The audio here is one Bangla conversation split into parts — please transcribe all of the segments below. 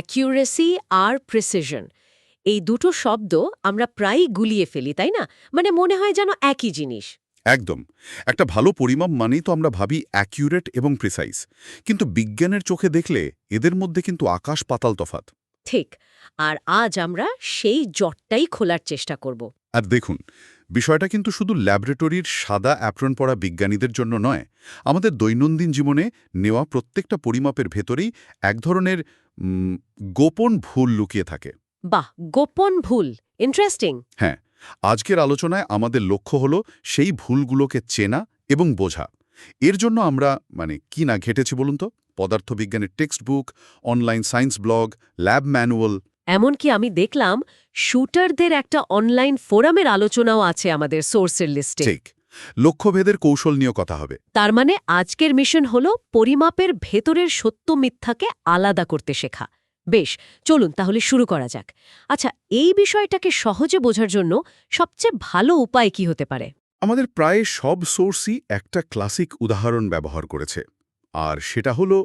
অ্যাকিউরেসি আর প্রিসিশন এই দুটো শব্দ আমরা প্রায়ই গুলিয়ে ফেলি তাই না? মানে মনে হয় যেন একই জিনিস। একদম। একটা ভালো পরিমাপ মানেই তো আমরা ভাবি অ্যাকিউরেট এবং প্রিসাইজ। কিন্তু বিজ্ঞানের চোখে দেখলে এদের মধ্যে কিন্তু আকাশ পাতাল তফাত। ঠিক। আর আজ আমরা সেই জটটাই খোলার চেষ্টা করব। আর দেখুন, বিষয়টা কিন্তু শুধু ল্যাবরেটরির সাদা অ্যাপ্রন পরা বিজ্ঞানীদের জন্য নয়। আমাদের দৈনন্দিন জীবনে নেওয়া প্রত্যেকটা পরিমাপের ভেতরেই এক ধরনের গোপন ভুল লুকিয়ে থাকে। বাহ, গোপন ভুল, ইন্টারেস্টিং। হ্যাঁ, আজকের আলোচনায় আমাদের লক্ষ্য হলো সেই ভুলগুলোকে চেনা এবং বোঝা। এর জন্য আমরা কি না ঘেটেছি বলুন তো? পদার্থবিজ্ঞানের text book, online science blog, lab manual. এমনকি আমি দেখলাম শুটারদের একটা অনলাইন ফোরামের আলোচনাও আছে আমাদের সোর্সের লিস্টে। ঠিক। লক্ষ্যভেদের কৌশল নিয়ে কথা হবে। তার মানে আজকের মিশন হলো পরিমাপের ভেতরের সত্য মিথ্যাকে আলাদা করতে শেখা। বেশ, চলুন তাহলে শুরু করা যাক। আচ্ছা, এই বিষয়টাকে সহজে বোঝার জন্য সবচেয়ে ভালো উপায় কি হতে পারে? আমাদের প্রায় সব সোর্সই একটা ক্লাসিক উদাহরণ ব্যবহার করেছে, আর সেটা হলো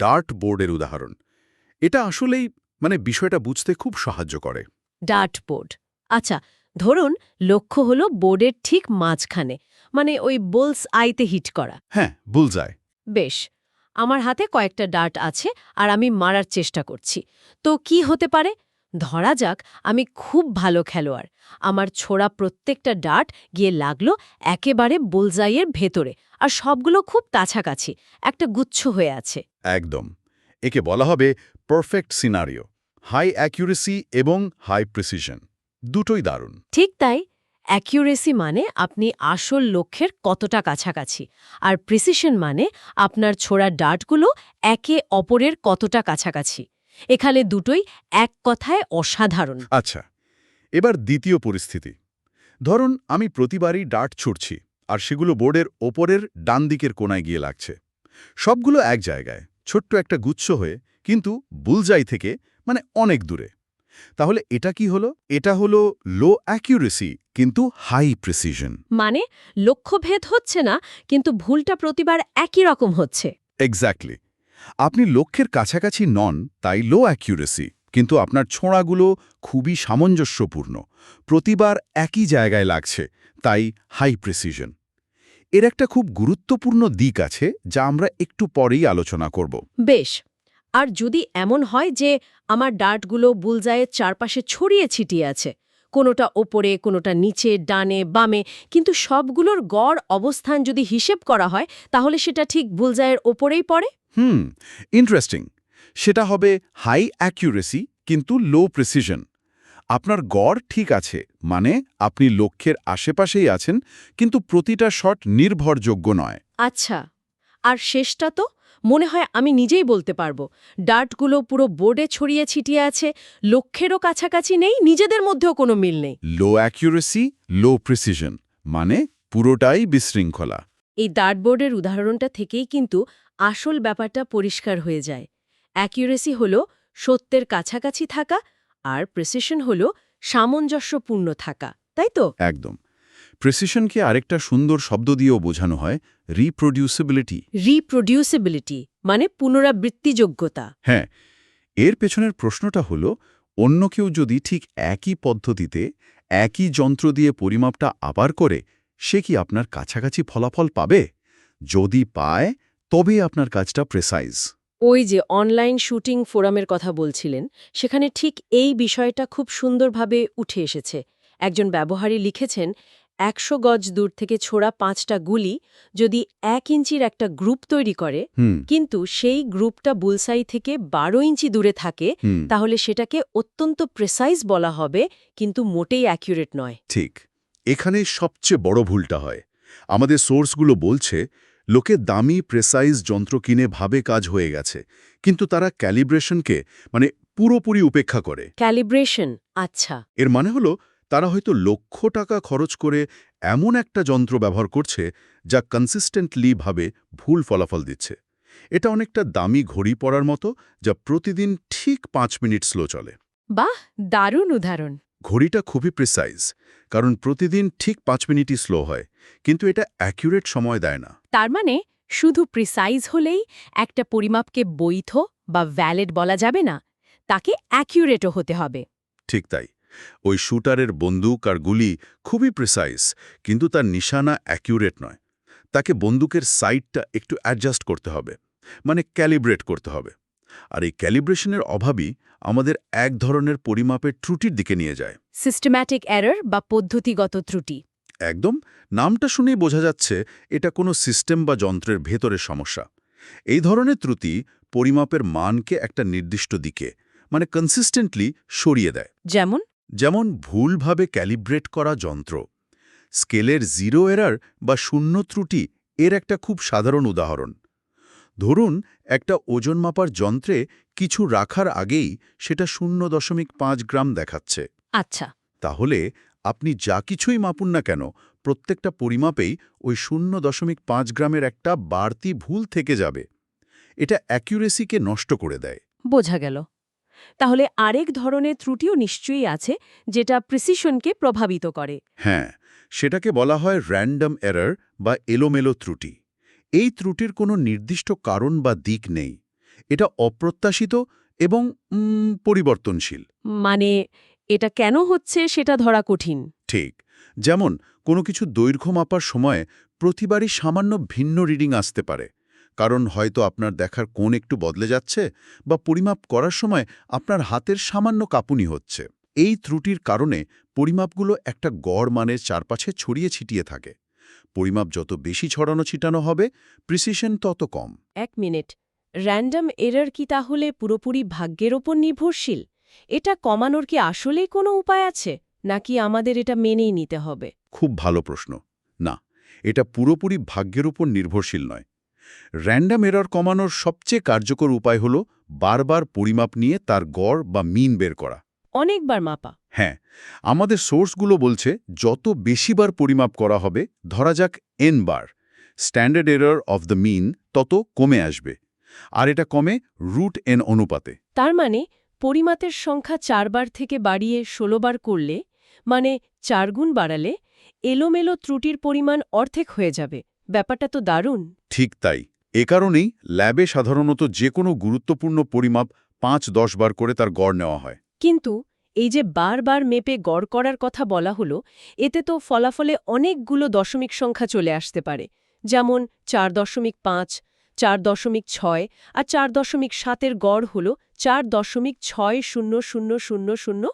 ডার্ট বোর্ডের উদাহরণ। এটা আসলেই বিষয়টা বুঝতে খুব সাহায্য করে। Dart board. আচ্ছা, ধরুন লক্ষ্য হলো বোর্ডের ঠিক মাঝখানে, মানে ওই বুলস আইতে হিট করা। হ্যাঁ, বুলজায়। বেশ, আমার হাতে কয়েকটা ডার্ট আছে আর আমি মারার চেষ্টা করছি। তো কি হতে পারে? ধরা যাক আমি খুব ভালো খেলোয়াড়। আমার ছোড়া প্রত্যেকটা ডার্ট গিয়ে লাগলো একেবারে বুলজাইয়ের ভেতরে, আর সবগুলো খুব কাছাকাছি, একটা গুচ্ছ হয়ে আছে। একদম। একে বলা হবে পারফেক্ট সিনারিও। হাই অ্যাকিউরেসি এবং হাই প্রিসিশন দুটোই দারুণ। ঠিক তাই। অ্যাকিউরেসি মানে আপনি আসল লক্ষ্যের কতটা কাছাকাছি, আর প্রিসিশন মানে আপনার ছোড়া ডার্টগুলো একে অপরের কতটা কাছাকাছি। এখানে দুটোই এক কথায় অসাধারণ। আচ্ছা, এবার দ্বিতীয় পরিস্থিতি। ধরুন আমি প্রতিবারই ডার্ট ছুড়ছি, আর সেগুলো বোর্ডের ওপরের ডান দিকের কোণায় গিয়ে লাগছে। সবগুলো এক জায়গায়, ছোট্ট একটা গুচ্ছ হয়ে, কিন্তু বুলজাই থেকে অনেক দূরে। তাহলে এটা কি হলো? এটা হলো লো অ্যাকিউরেসি কিন্তু হাই প্রিসিশন। মানে লক্ষ্যভেদ হচ্ছে না, কিন্তু ভুলটা প্রতিবার একই রকম হচ্ছে। এক্স্যাক্টলি। আপনি লক্ষ্যের কাছাকাছি নন, তাই লো অ্যাকিউরেসি, কিন্তু আপনার ছোঁড়াগুলো খুবই সামঞ্জস্যপূর্ণ, প্রতিবার একই জায়গায় লাগছে, তাই হাই প্রিসিশন। এর একটা খুব গুরুত্বপূর্ণ দিক আছে যা আমরা একটু পরেই আলোচনা করব। বেশ, আর যদি এমন হয় যে আমার ডার্টগুলো বুলজায়ের চারপাশে ছড়িয়ে ছিটিয়ে আছে, কোনোটা ওপরে, কোনোটা নিচে, ডানে, বামে, কিন্তু সবগুলোর গড় অবস্থান যদি হিসেব করা হয়, তাহলে সেটা ঠিক বুলজায়ের ওপরেই পড়ে। ইন্টারেস্টিং। সেটা হবে হাই অ্যাকিউরেসি কিন্তু লো প্রিসিশন। আপনার গড় ঠিক আছে, মানে আপনি লক্ষ্যের আশেপাশেই আছেন, কিন্তু প্রতিটা শট নির্ভরযোগ্য নয়। আচ্ছা, আর শেষটা তো মনে হয় আমি নিজেই বলতে পারবো। ডার্টগুলো পুরো বোর্ডে ছড়িয়ে ছিটিয়ে আছে, লক্ষ্যেরও কাছাকাছি নেই, নিজেদের মধ্যেও কোনো মিল নেই। লো অ্যাকিউরেসি, লো প্রিসিশন, মানে পুরোটাই বিশৃঙ্খলা। এই ডার্টবোর্ডের উদাহরণটা থেকেই কিন্তু আসল ব্যাপারটা পরিষ্কার হয়ে যায়। অ্যাকিউরেসি হলো সত্যের কাছাকাছি থাকা, আর প্রিসিশন হলো সামঞ্জস্যপূর্ণ থাকা, তাই তো? একদম। প্রিসিশনকে আরেকটা সুন্দর শব্দ দিয়েও বোঝানো হয়, রিপ্রোডিউসিবিলিটি। রিপ্রোডিউসিবিলিটি মানে পুনরাবৃত্তিযোগ্যতা। হ্যাঁ, এর পেছনের প্রশ্নটা হলো, অন্য কেউ যদি ঠিক একই পদ্ধতিতে একই যন্ত্র দিয়ে পরিমাপটা আবার করে, সে কি আপনার কাছাকাছি ফলাফল পাবে? যদি পায়, তবে আপনার কাজটা প্রেসাইজ। ওই যে অনলাইন শুটিং ফোরামের কথা বলছিলেন, সেখানে ঠিক এই বিষয়টা খুব সুন্দরভাবে উঠে এসেছে। একজন ব্যবহারী লিখেছেন, ১০০ গজ দূর থেকে ছোড়া ৫টা গুলি যদি ১ ইঞ্চির একটা গ্রুপ তৈরি করে, কিন্তু সেই গ্রুপটা বুলসাই থেকে ১২ ইঞ্চি দূরে থাকে, তাহলে সেটাকে অত্যন্ত প্রেসাইজ বলা হবে, কিন্তু মোটেই অ্যাকিউরেট নয়। ঠিক। এখানে সবচেয়ে বড় ভুলটা হয়। আমাদের সোর্সগুলো বলছে, লোকে দামি প্রেসাইজ যন্ত্র কিনে ভাবে কাজ হয়ে গেছে, কিন্তু তারা ক্যালিব্রেশনকে পুরোপুরি উপেক্ষা করে। ক্যালিব্রেশন, আচ্ছা। এর মানে হলো, তারা হয়তো লক্ষ টাকা খরচ করে এমন একটা যন্ত্র ব্যবহার করছে যা কনসিস্টেন্টলি ভাবে ভুল ফলাফল দিচ্ছে। এটা অনেকটা দামি ঘড়ি পরার মতো, যা প্রতিদিন ঠিক ৫ মিনিট স্লো চলে। বাহ, দারুণ উদাহরণ। ঘড়িটা খুবই প্রিসাইজ, কারণ প্রতিদিন ঠিক ৫ মিনিটই স্লো হয়, কিন্তু এটা অ্যাকিউরেট সময় দেয় না। তার মানে শুধু প্রিসাইজ হলেই একটা পরিমাপকে বৈধ বা ভ্যালিড বলা যাবে না। তাকে অ্যাকিউরেটও হতে হবে। ঠিক তাই। ওই শুটারের বন্দুক আর গুলি খুবই প্রিসাইজ, কিন্তু তার নিশানা অ্যাকিউরেট নয়। তাকে বন্দুকের সাইডটা একটু অ্যাডজাস্ট করতে হবে, মানে ক্যালিব্রেট করতে হবে। আর এই ক্যালিব্রেশনের অভাবই আমাদের এক ধরনের পরিমাপের ত্রুটির দিকে নিয়ে যায়। সিস্টেম্যাটিক এরর বা পদ্ধতিগত ত্রুটি। একদম, নামটা শুনেই বোঝা যাচ্ছে এটা কোনো সিস্টেম বা যন্ত্রের ভেতরের সমস্যা। এই ধরনের ত্রুটি পরিমাপের মানকে একটা নির্দিষ্ট দিকে, মানে কনসিস্টেন্টলি সরিয়ে দেয়। যেমন ভুলভাবে ক্যালিব্রেট করা যন্ত্র। স্কেলের জিরো এরার বা শূন্য ত্রুটি এর একটা খুব সাধারণ উদাহরণ। ধরুন একটা ওজন মাপার যন্ত্রে কিছু রাখার আগেই সেটা 0.5 গ্রাম দেখাচ্ছে। আচ্ছা, তাহলে আপনি যা কিছুই মাপুন না কেন, প্রত্যেকটা পরিমাপেই ওই 0.5 গ্রামের একটা বাড়তি ভুল থেকে যাবে। এটা অ্যাকিউরেসিকে নষ্ট করে দেয়। বোঝা গেল। তাহলে আরেক ধরনের ত্রুটিও নিশ্চয়ই আছে যেটা প্রিসিশনকে প্রভাবিত করে। হ্যাঁ, সেটাকে বলা হয় র্যান্ডম এরর বা এলোমেলো ত্রুটি। এই ত্রুটির কোনো নির্দিষ্ট কারণ বা দিক নেই। এটা অপ্রত্যাশিত এবং পরিবর্তনশীল। মানে এটা কেন হচ্ছে সেটা ধরা কঠিন। ঠিক, যেমন কোনো কিছু দৈর্ঘ্য মাপার সময় প্রতিবারই সামান্য ভিন্ন রিডিং আসতে পারে, কারণ হয়তো আপনার দেখার কোণ একটু বদলে যাচ্ছে, বা পরিমাপ করার সময় আপনার হাতের সামান্য কাঁপুনি হচ্ছে। এই ত্রুটির কারণে পরিমাপগুলো একটা গড় মানের চারপাশে ছড়িয়ে ছিটিয়ে থাকে। পরিমাপ যত বেশি ছড়ানো ছিটানো হবে, প্রিসিশন তত কম। 1 মিনিট, র্যান্ডম এরর কি তাহলে পুরোপুরি ভাগ্যের ওপর নির্ভরশীল? এটা কমানোর কি আসলেই কোনো উপায় আছে, নাকি আমাদের এটা মেনেই নিতে হবে? খুব ভালো প্রশ্ন। না, এটা পুরোপুরি ভাগ্যের উপর নির্ভরশীল নয়। র্যান্ডম এরর কমানোর সবচেয়ে কার্যকর উপায় হল বারবার পরিমাপ নিয়ে তার গড় বা মিন বের করা। অনেকবার মাপা। হ্যাঁ, আমাদের সোর্সগুলো বলছে যত বেশিবার পরিমাপ করা হবে, ধরা যাক n বার, standard error of the mean তত কমে আসবে। আর এটা কমে √n অনুপাতে। তার মানে পরিমাপের সংখ্যা 4 বার থেকে বাড়িয়ে 16 বার করলে, মানে 4 গুণ বাড়ালে, এলোমেলো ত্রুটির পরিমাণ অর্ধেক হয়ে যাবে। ব্যাপারটা তো দারুণ। ঠিক তাই। এ কারণেই ল্যাবে সাধারণত যে কোনো গুরুত্বপূর্ণ পরিমাপ 5-10 বার করে তার গড় নেওয়া হয়। কিন্তু এই যে বারবার মেপে গড় করার কথা বলা হলো, এতে তো ফলাফলে অনেকগুলো দশমিক সংখ্যা চলে আসতে পারে, যেমন 4.5, 4.6 আর 4.7-এর গড় হল 4.60000।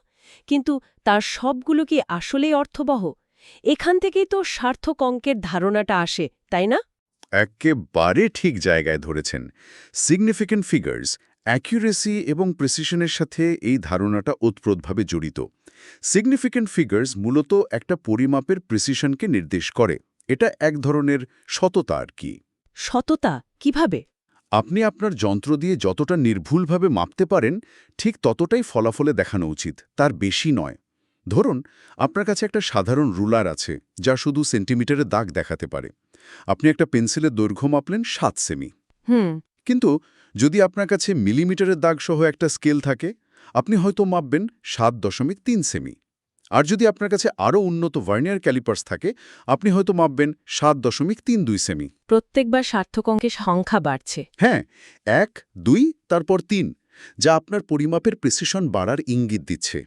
কিন্তু তার সবগুলো কি আসলেই অর্থবহ? এখান থেকেই তো সার্থক অঙ্কের ধারণাটা আসে, তাই না? একেবারে ঠিক জায়গায় ধরেছেন। সিগনিফিক্যান্ট ফিগার্স, অ্যাকিউরেসি এবং প্রিসিশনের সাথে এই ধারণাটা ওতপ্রোতভাবে জড়িত। সিগনিফিক্যান্ট ফিগার্স মূলত একটা পরিমাপের প্রিসিশনকে নির্দেশ করে। এটা এক ধরনের সততা আর কি। সততা কিভাবে? আপনি আপনার যন্ত্র দিয়ে যতটা নির্ভুলভাবে মাপতে পারেন, ঠিক ততটাই ফলাফলে দেখানো উচিত, তার বেশি নয়। ধরুন আপনার কাছে একটা সাধারণ রুলার আছে যা শুধু সেন্টিমিটারের দাগ দেখাতে পারে। আপনি একটা পেন্সিলের দৈর্ঘ্য মাপলেন 7 সেমি। কিন্তু যদি আপনার কাছে মিলিমিটারের দাগ সহ একটা স্কেল থাকে, আপনি হয়তো মাপবেন 7.3 সেমি। আর যদি আপনার কাছে আরও উন্নত ভার্নিয়ার ক্যালিপার্স থাকে, আপনি হয়তো মাপবেন 7.32 সেমি। প্রত্যেকবার সার্থক অঙ্কের সংখ্যা বাড়ছে। হ্যাঁ, 1, 2, তারপর 3, যা আপনার পরিমাপের প্রিসিশন বাড়ার ইঙ্গিত দিচ্ছে।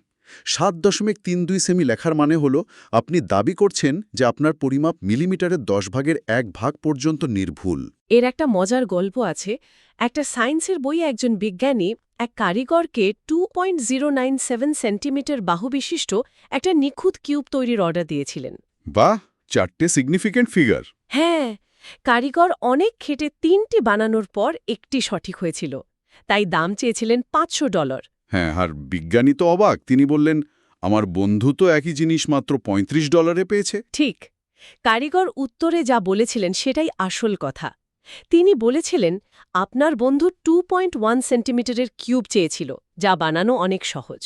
7.32 সেমি লেখার মানে হলো আপনি দাবি করছেন যে আপনার পরিমাপ মিলিমিটারের 10 ভাগের 1 ভাগ পর্যন্ত নির্ভুল। এর একটা মজার গল্প আছে। একটা সায়েন্সের বইয়ে একজন বিজ্ঞানী এক কারিগরকে 2.097 সেন্টিমিটার বাহুবিশিষ্ট একটা নিখুঁত কিউব তৈরির অর্ডার দিয়েছিলেন। বাহ, 4টে সিগনিফিক্যান্ট ফিগার। হ্যাঁ, কারিগর অনেক খেটে 3টি বানানোর পর একটি সঠিক হয়েছিল। তাই দাম চেয়েছিলেন $500। হ্যাঁ, আর বিজ্ঞানী তো অবাক। তিনি বললেন, আমার বন্ধু তো একই জিনিস মাত্র $35 পেয়েছে। ঠিক। কারিগর উত্তরে যা বলেছিলেন সেটাই আসল কথা। তিনি বলেছিলেন, আপনার বন্ধু 2.1 সেন্টিমিটারের কিউব চেয়েছিল, যা বানানো অনেক সহজ।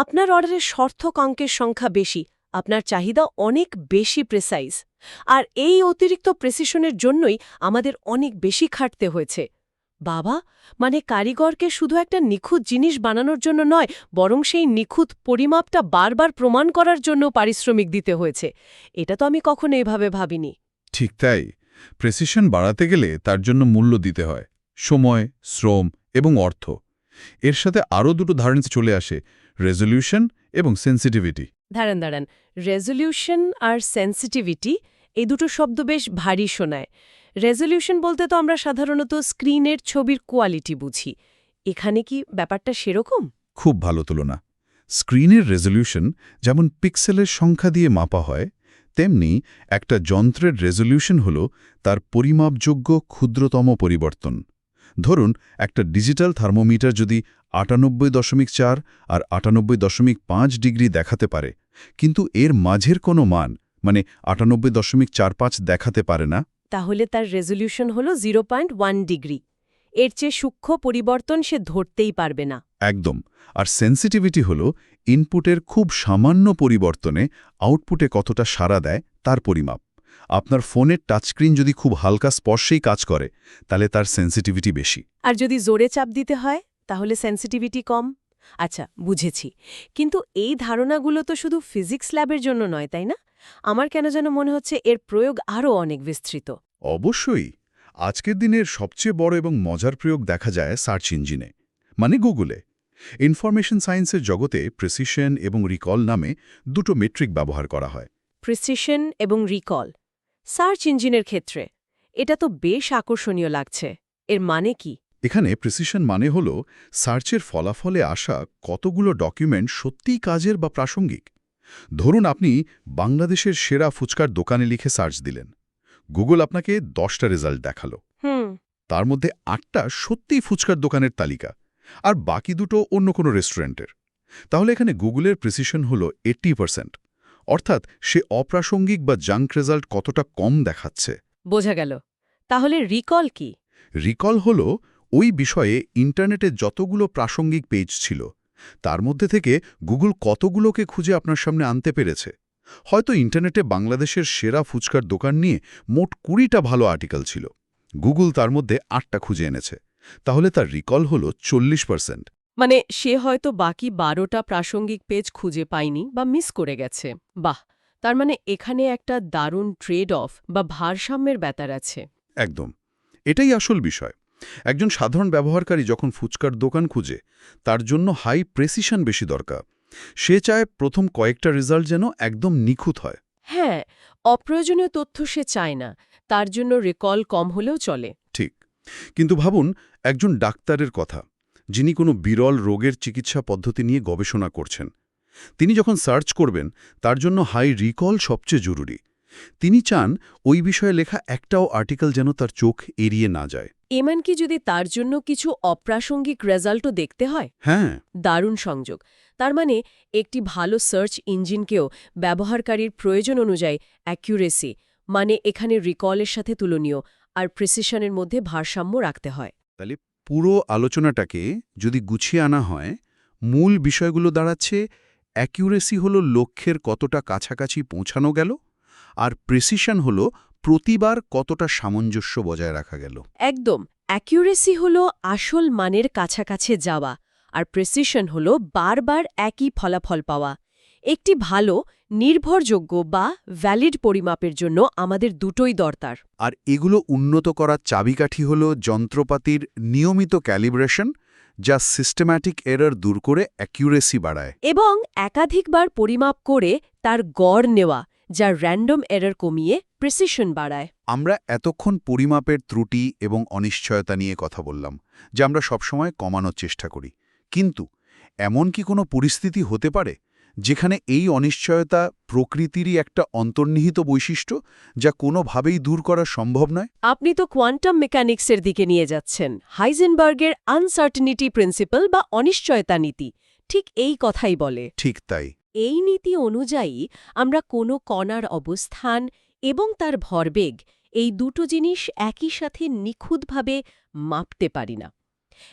আপনার অর্ডারের সার্থক অঙ্কের সংখ্যা বেশি, আপনার চাহিদা অনেক বেশি প্রেসাইজ। আর এই অতিরিক্ত প্রেসিশনের জন্যই আমাদের অনেক বেশি খাটতে হয়েছে। বাবা, মানে কারিগরকে শুধু একটা নিখুঁত জিনিস বানানোর জন্য নয়, বরং সেই নিখুঁত পরিমাপটা বারবার প্রমাণ করার জন্য পারিশ্রমিক দিতে হয়েছে। এটা তো আমি কখনো এভাবে ভাবিনি। ঠিক তাই। প্রেসিশন বাড়াতে গেলে তার জন্য মূল্য দিতে হয়, সময়, শ্রম এবং অর্থ। এর সাথে আরও দুটো ধারণা চলে আসে, রেজলিউশন এবং সেন্সিটিভিটি। দাঁড়ান রেজলিউশন আর সেন্সিটিভিটি এই দুটো শব্দ বেশ ভারী শোনায়। রেজলিউশন বলতে তো আমরা সাধারণত স্ক্রিনের ছবির কোয়ালিটি বুঝি। এখানে কি ব্যাপারটা সেরকম? খুব ভালো তুলনা। স্ক্রিনের রেজলিউশন যেমন পিক্সেলের সংখ্যা দিয়ে মাপা হয়, তেমনি একটা যন্ত্রের রেজলিউশন হল তার পরিমাপযোগ্য ক্ষুদ্রতম পরিবর্তন। ধরুন, একটা ডিজিটাল থার্মোমিটার যদি ৯৮.৪ আর ৯৮.৫ ডিগ্রি দেখাতে পারে, কিন্তু এর মাঝের কোনো মান মানে ৯৮.৪৫ দেখাতে পারে না, তাহলে তার রেজলিউশন হল 0.1 ডিগ্রি। এর চেয়ে সূক্ষ্ম পরিবর্তন সে ধরতেই পারবে না। একদম। আর সেন্সিটিভিটি হল ইনপুটের খুব সামান্য পরিবর্তনে আউটপুটে কতটা সাড়া দেয় তার পরিমাপ। আপনার ফোনের টাচস্ক্রিন যদি খুব হালকা স্পর্শেই কাজ করে, তাহলে তার সেন্সিটিভিটি বেশি। আর যদি জোরে চাপ দিতে হয় তাহলে সেন্সিটিভিটি কম। আচ্ছা, বুঝেছি। কিন্তু এই ধারণাগুলো তো শুধু ফিজিক্স ল্যাবের জন্য নয়, তাই না? আমার কেন যেন মনে হচ্ছে এর প্রয়োগ আরও অনেক বিস্তৃত। অবশ্যই। আজকের দিনের সবচেয়ে বড় এবং মজার প্রয়োগ দেখা যায় সার্চ ইঞ্জিনে, মানে গুগলে। ইনফরমেশন সায়েন্সের জগতে প্রিসিশন এবং রিকল নামে দুটো মেট্রিক ব্যবহার করা হয়। প্রিসিশন এবং রিকল সার্চ ইঞ্জিনের ক্ষেত্রে এটা তো বেশ আকর্ষণীয় লাগছে। এর মানে কি? এখানে প্রিসিশন মানে হল সার্চের ফলাফলে আসা কতগুলো ডকুমেন্ট সত্যিই কাজের বা প্রাসঙ্গিক। ধরুন, আপনি বাংলাদেশের সেরা ফুচকার দোকানে লিখে সার্চ দিলেন। গুগল আপনাকে 10টা রেজাল্ট দেখালো। তার মধ্যে 8টা সত্যিই ফুচকার দোকানের তালিকা, আর বাকি দুটো অন্য কোনো রেস্টুরেন্টের। তাহলে এখানে গুগলের প্রিসিশন হল 80%, অর্থাৎ সে অপ্রাসঙ্গিক বা জাঙ্ক রেজাল্ট কতটা কম দেখাচ্ছে। বোঝা গেল। তাহলে রিকল কি? রিকল হল ওই বিষয়ে ইন্টারনেটে যতগুলো প্রাসঙ্গিক পেজ ছিল, তার মধ্যে থেকে গুগল কতগুলোকে খুঁজে আপনার সামনে আনতে পেরেছে। হয়তো ইন্টারনেটে বাংলাদেশের সেরা ফুচকার দোকান নিয়ে মোট 20টা ভালো আর্টিকেল ছিল, গুগল তার মধ্যে 8টা খুঁজে এনেছে, তাহলে তার রিকল হল 40%। মানে সে হয়তো বাকি 12টা প্রাসঙ্গিক পেজ খুঁজে পায়নি বা মিস করে গেছে। বাহ! তার মানে এখানে একটা দারুণ ট্রেড অফ বা ভারসাম্যের ব্যাপার আছে। একদম। এটাই আসল বিষয়। একজন সাধারণ ব্যবহারকারী যখন ফুচকার দোকান খুঁজে, তার জন্য হাই প্রেসিশন বেশি দরকার। সে চায় প্রথম কয়েকটা রেজাল্ট যেন একদম নিখুঁত হয়। হ্যাঁ, অপ্রয়োজনীয় তথ্য সে চায় না। তার জন্য রিকল কম হলেও চলে। ঠিক। কিন্তু ভাবুন একজন ডাক্তারের কথা, যিনি কোনো বিরল রোগের চিকিৎসা পদ্ধতি নিয়ে গবেষণা করছেন। তিনি যখন সার্চ করবেন, তার জন্য হাই রিকল সবচেয়ে জরুরি। তিনি চান ওই বিষয়ে লেখা একটাও আর্টিকেল যেন তার চোখ এড়িয়ে না যায়। এমনকি যদি তার জন্য কিছু অপ্রাসঙ্গিক রেজাল্টও দেখতে হয়। হ্যাঁ, দারুণ সংযোগ। তার মানে একটি ভালো সার্চ ইঞ্জিনকেও ব্যবহারকারীর প্রয়োজন অনুযায়ী অ্যাকিউরেসি, মানে এখানে রিকলের সাথে তুলনীয়, আর প্রিসিশনের মধ্যে ভারসাম্য রাখতে হয়। তাহলে পুরো আলোচনাটাকে যদি গুছিয়ে আনা হয়, মূল বিষয়গুলো দাঁড়াচ্ছে: অ্যাকিউরেসি হল লক্ষ্যের কতটা কাছাকাছি পৌঁছানো গেল, আর প্রিসিশন হল প্রতিবার কতটা সামঞ্জস্য বজায় রাখা গেল। একদম। অ্যাকিউরেসি হল আসল মানের কাছাকাছি যাওয়া, আর প্রিসিশন হল বারবার একই ফলাফল পাওয়া। একটি ভালো, নির্ভরযোগ্য বা ভ্যালিড পরিমাপের জন্য আমাদের দুটোই দরকার। আর এগুলো উন্নত করার চাবিকাঠি হল যন্ত্রপাতির নিয়মিত ক্যালিব্রেশন, যা সিস্টেম্যাটিক এরর দূর করে অ্যাকিউরেসি বাড়ায়। এবং একাধিকবার পরিমাপ করে তার গড় নেওয়া, যা র্যান্ডম এরর কমিয়ে প্রিসিশন বাড়ায়। আমরা এতক্ষণ পরিমাপের ত্রুটি এবং অনিশ্চয়তা নিয়ে কথা বললাম, যা আমরা সবসময় কমানোর চেষ্টা করি। কিন্তু এমন কি কোনো পরিস্থিতি হতে পারে যেখানে এই অনিশ্চয়তা প্রকৃতিরই একটা অন্তর্নিহিত বৈশিষ্ট্য, যা কোনোভাবেই দূর করা সম্ভব নয়? আপনি তো কোয়ান্টাম মেকানিক্সের দিকে নিয়ে যাচ্ছেন। হাইজেনবার্গের আনসার্টেনিটি প্রিন্সিপাল বা অনিশ্চয়তা নীতি ঠিক এই কথাই বলে। ঠিক তাই। এই নীতি অনুযায়ী আমরা কোনো কণার অবস্থান এবং তার ভরবেগ, এই দুটো জিনিস একই সাথে নিখুঁতভাবে মাপতে পারি না।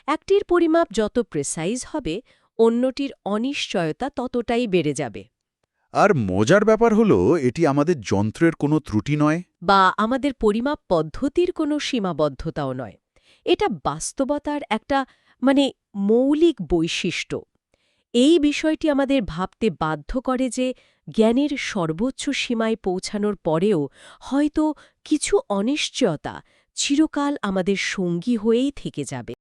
একটির পরিমাপ যত প্রেসাইজ হবে, অন্যটির অনিশ্চয়তা ততটাই বেড়ে যাবে। আর মজার ব্যাপার হলো, এটি আমাদের যন্ত্রের কোনো ত্রুটি নয়, বা আমাদের পরিমাপ পদ্ধতির কোনো সীমাবদ্ধতাও নয়। এটা বাস্তবতার একটা মৌলিক বৈশিষ্ট্য। এই বিষয়টি আমাদের ভাবতে বাধ্য করে যে জ্ঞানের সর্বোচ্চ সীমায় পৌঁছানোর পরেও হয়তো কিছু অনিশ্চয়তা চিরকাল আমাদের সঙ্গী হয়েই থেকে যাবে।